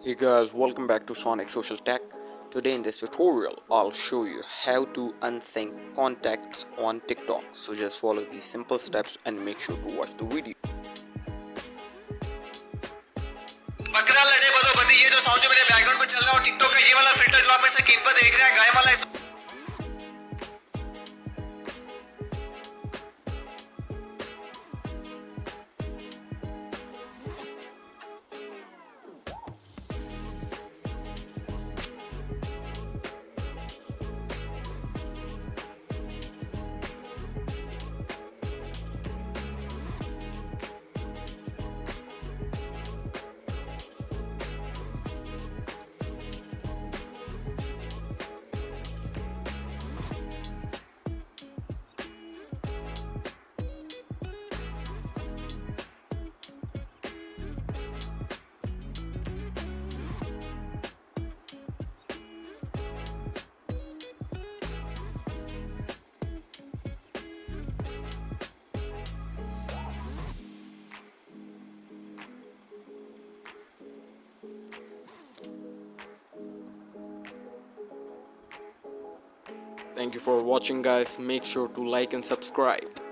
Hey guys, welcome back to Sonic Social Tech. Today in this tutorial, I'll show you how to unsync contacts on TikTok. So just follow these simple steps and make sure to watch the video. बकरा लड़े बदो बदी ये जो sound जो मेरे background में चल रहा है और टिकटॉक का ये वाला फिल्टर जो आप मेरे स्क्रीन पर देख रहे हैं गाय वाला Thank you for watching guys. Make sure to like and subscribe.